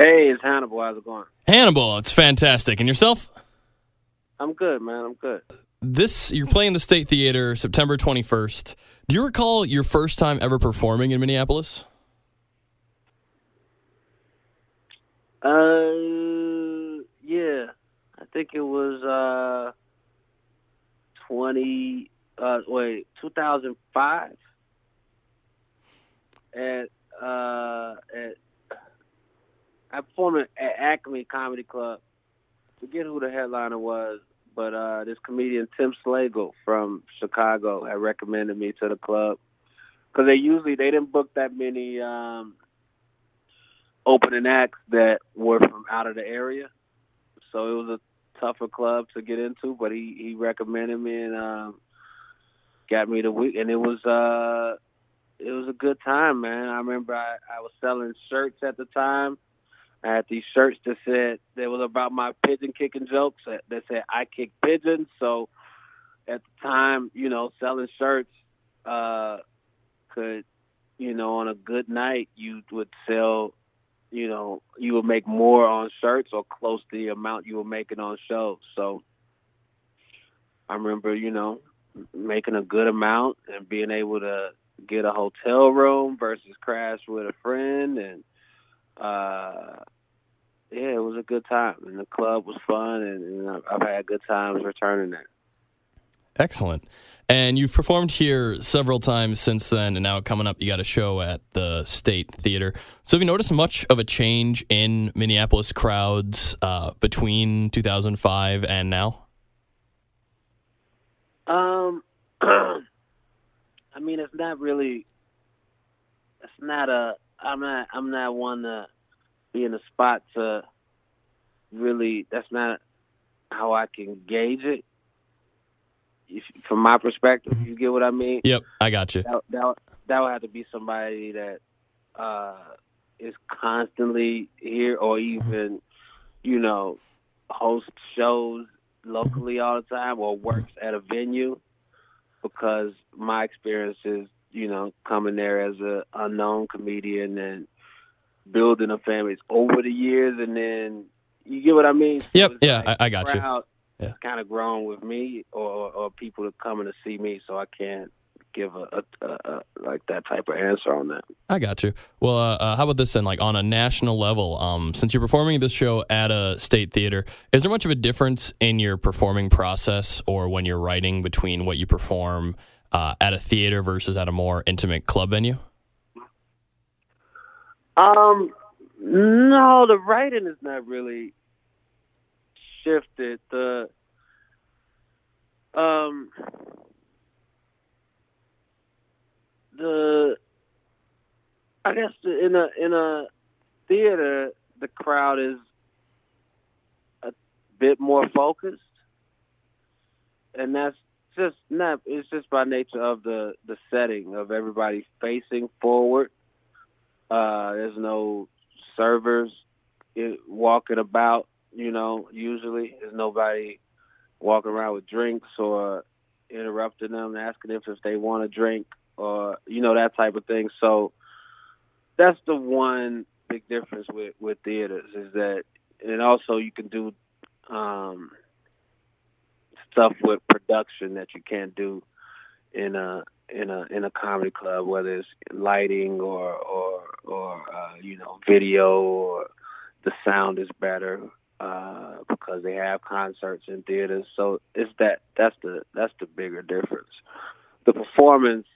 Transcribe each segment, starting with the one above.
Hey, it's Hannibal. How's it going? Hannibal, it's fantastic. And yourself? I'm good, man. I'm good. You're playing the State Theater September 21st. Do you recall your first time ever performing in Minneapolis? Yeah. I think it was 2005 at I performed at Acme Comedy Club. Forget who the headliner was, but this comedian Tim Slagle from Chicago had recommended me to the club because they didn't book that many opening acts that were from out of the area, so it was a tougher club to get into. But he recommended me and got me the week, and it was a good time, man. I remember I was selling shirts at the time. I had these shirts that said they was about my pigeon kicking jokes that said I kick pigeons. So at the time, selling shirts could, on a good night you would sell, you would make more on shirts or close to the amount you were making on shows. So I remember, making a good amount and being able to get a hotel room versus crash with a friend and yeah, it was a good time, and the club was fun, and I've had good times returning there. Excellent. And you've performed here several times since then, and now coming up, you got a show at the State Theater. So have you noticed much of a change in Minneapolis crowds between 2005 and now? I mean, it's not really. It's not a. I'm not one to be in a spot to really. That's not how I can gauge it. From my perspective, you get what I mean? Yep, I got you. That would have to be somebody that is constantly here, or even hosts shows locally all the time, or works at a venue. Because my experience is, coming there as an unknown comedian and building a family over the years, and then you get what I mean? So yep, yeah, like I got you. Yeah. It's kind of grown with me, or people that coming to see me, so I can't give a like that type of answer on that. I got you. Well, how about this then? Like on a national level, since you're performing this show at a state theater, is there much of a difference in your performing process or when you're writing between what you perform at a theater versus at a more intimate club venue? No, the writing is not really shifted. I guess in a theater, the crowd is a bit more focused, and that's just not. It's just by nature of the setting of everybody facing forward. There's no servers walking about. Usually there's nobody walking around with drinks or interrupting them, asking if they want a drink or that type of thing. So that's the one big difference with theaters is that, and also you can do stuff with production that you can't do in a comedy club, whether it's lighting or video, or the sound is better because they have concerts in theaters. So it's that's the bigger difference. The performance,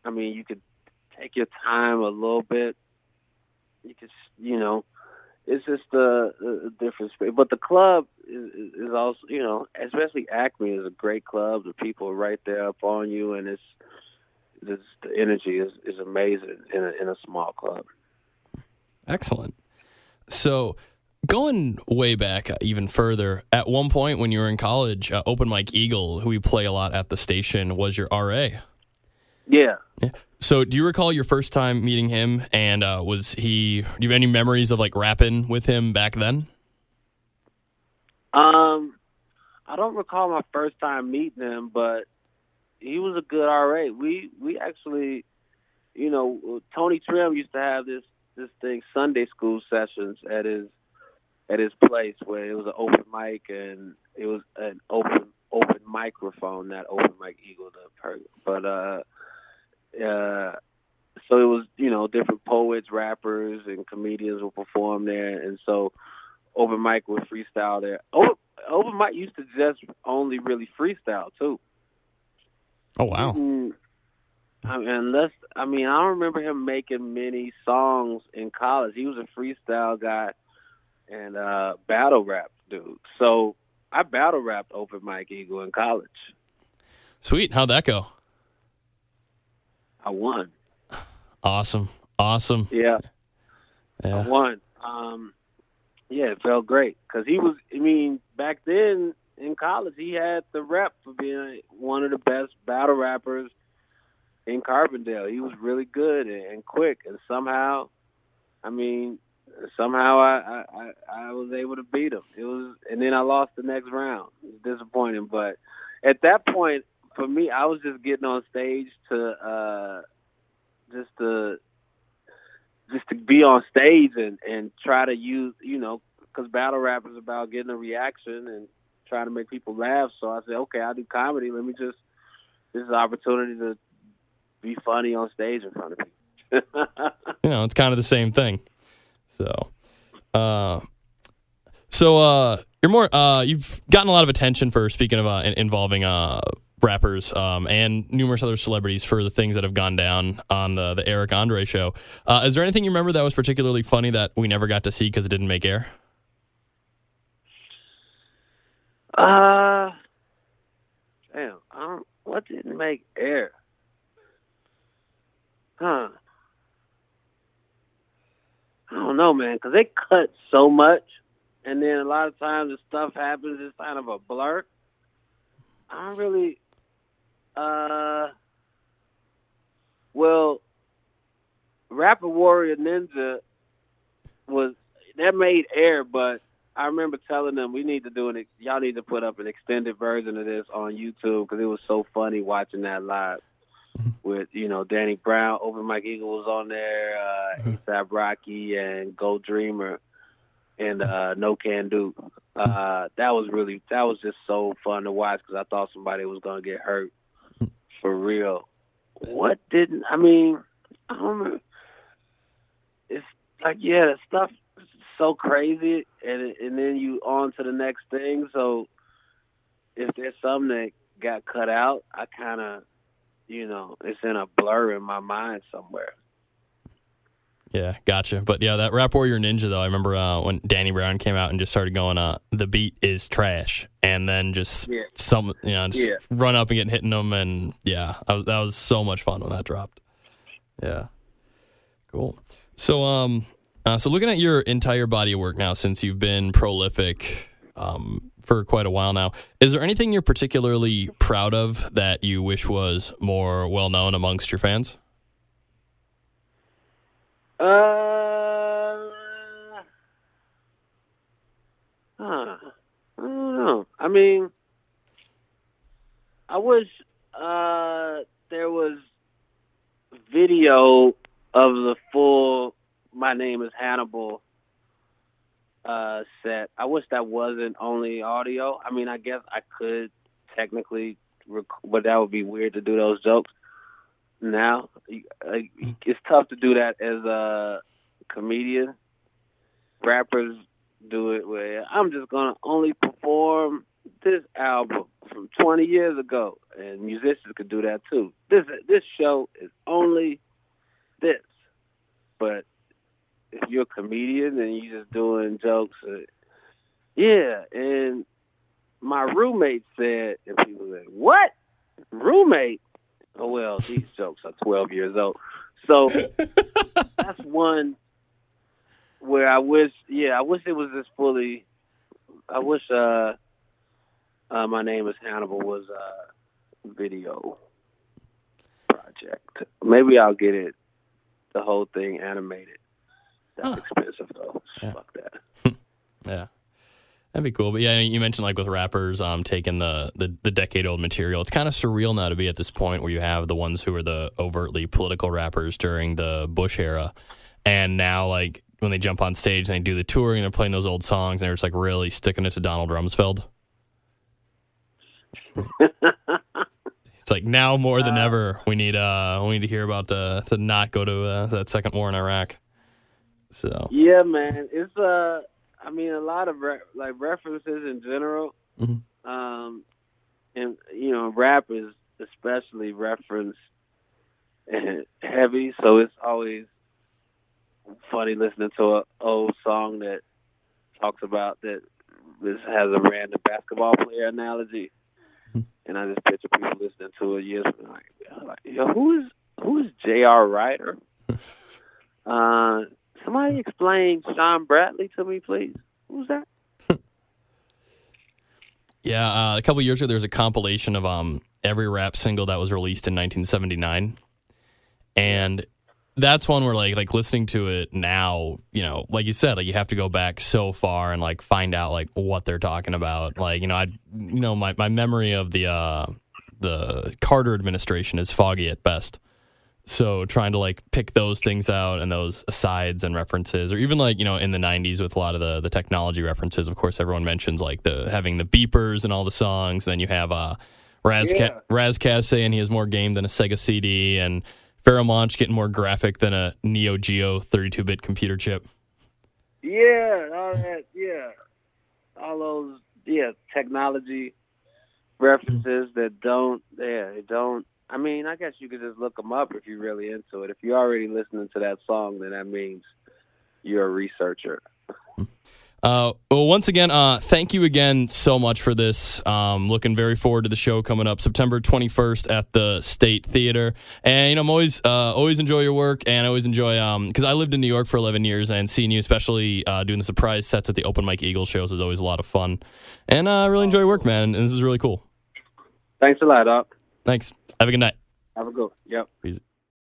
I mean, you could take your time a little bit. You could, it's just a different space. But the club is also, especially Acme is a great club. The people are right there up on you, and the energy is amazing in a small club. Excellent. So going way back even further, at one point when you were in college, Open Mike Eagle, who we play a lot at the station, was your RA. Yeah. So do you recall your first time meeting him, and do you have any memories of like rapping with him back then? I don't recall my first time meeting him, but he was a good RA. We actually, Tony Trim used to have this this thing, Sunday school sessions at his place, where it was an open mic, and it was an open microphone, not open mic eagle, but so it was, different poets, rappers, and comedians would perform there, and so open mic would freestyle there. Open mic used to just only really freestyle too. Oh wow! I don't remember him making many songs in college. He was a freestyle guy and battle rap dude. So I battle rapped open mic eagle in college. Sweet. How'd that go? I won. Awesome. Yeah. I won. Yeah, it felt great because he was. Back then in college, he had the rep for being one of the best battle rappers in Carbondale. He was really good and quick, and somehow I was able to beat him. And then I lost the next round. It was disappointing, but at that point, for me, I was just getting on stage to be on stage and try to use, because battle rap is about getting a reaction and trying to make people laugh. So I said, okay, I do comedy. This is an opportunity to be funny on stage in front of people. It's kind of the same thing. So you're more, you've gotten a lot of attention for speaking of involving rappers and numerous other celebrities for the things that have gone down on the Eric Andre show. Is there anything you remember that was particularly funny that we never got to see because it didn't make air? What didn't make air? I don't know, man, because they cut so much, and then a lot of times the stuff happens, it's kind of a blur. I don't really, Rapper Warrior Ninja that made air, but I remember telling them y'all need to put up an extended version of this on YouTube because it was so funny watching that live with, Danny Brown, Open Mike Eagle was on there, A$AP Rocky and Gold Dreamer and No Can Do. That was just so fun to watch because I thought somebody was going to get hurt for real. What didn't, I don't remember. It's like, the stuff is so crazy and then you on to the next thing. So if there's something that got cut out, I kind of, it's in a blur in my mind somewhere. Yeah, gotcha. But yeah, that Rap Warrior Ninja though, I remember when Danny Brown came out and just started going, the beat is trash, and then just run up and getting hitting them, and that was so much fun when that dropped. Yeah, cool. So so looking at your entire body of work now, since you've been prolific for quite a while now, is there anything you're particularly proud of that you wish was more well known amongst your fans? I don't know. I wish there was video of the full My Name is Hannibal set. I wish that wasn't only audio. I guess I could technically, but that would be weird to do those jokes. Now, it's tough to do that as a comedian. Rappers do it where I'm just going to only perform this album from 20 years ago, and musicians could do that too. This show is only this. But if you're a comedian and you're just doing jokes, and my roommate said, and people said, what? Roommate? Oh, well, these jokes are 12 years old. So that's one where I wish it was this fully, I wish My Name is Hannibal was a video project. Maybe I'll get it, the whole thing animated. That's expensive, though. Yeah. Fuck that. Yeah. That'd be cool. But yeah, you mentioned like with rappers taking the decade-old material. It's kind of surreal now to be at this point where you have the ones who are the overtly political rappers during the Bush era. And now, like, when they jump on stage and they do the touring and they're playing those old songs and they're just like really sticking it to Donald Rumsfeld. It's like now more than ever we need to hear about to not go to that second war in Iraq. So yeah, man, it's I mean, a lot of references in general, and you know, rap is especially reference heavy, so it's always funny listening to an old song that talks about that. This has a random basketball player analogy, and I just picture people listening to it years from like, yo, who is J.R. Ryder? Somebody explain Sean Bradley to me, please. Who's that? Yeah, a couple of years ago, there was a compilation of every rap single that was released in 1979, and that's one where like listening to it now, you know, like you said, like you have to go back so far and like find out like what they're talking about. Like, you know, my memory of the Carter administration is foggy at best. So trying to like pick those things out and those asides and references, or even like, you know, in the 90s with a lot of the technology references, of course, everyone mentions like having the beepers and all the songs. Then you have Razkaz saying he has more game than a Sega CD, and Pharoah Monch getting more graphic than a Neo Geo 32-bit computer chip. Yeah, all that, yeah. All those, technology references that they don't. I mean, I guess you could just look them up if you're really into it. If you're already listening to that song, then that means you're a researcher. Well, once again, thank you again so much for this. Looking very forward to the show coming up September 21st at the State Theater. And, you know, I'm always enjoy your work, and I always enjoy, because I lived in New York for 11 years, and seeing you, especially doing the surprise sets at the Open Mike Eagle shows, is always a lot of fun. And I really enjoy your work, man, and this is really cool. Thanks a lot, Doc. Thanks. Have a good night. Have a good one. Yep. Peace.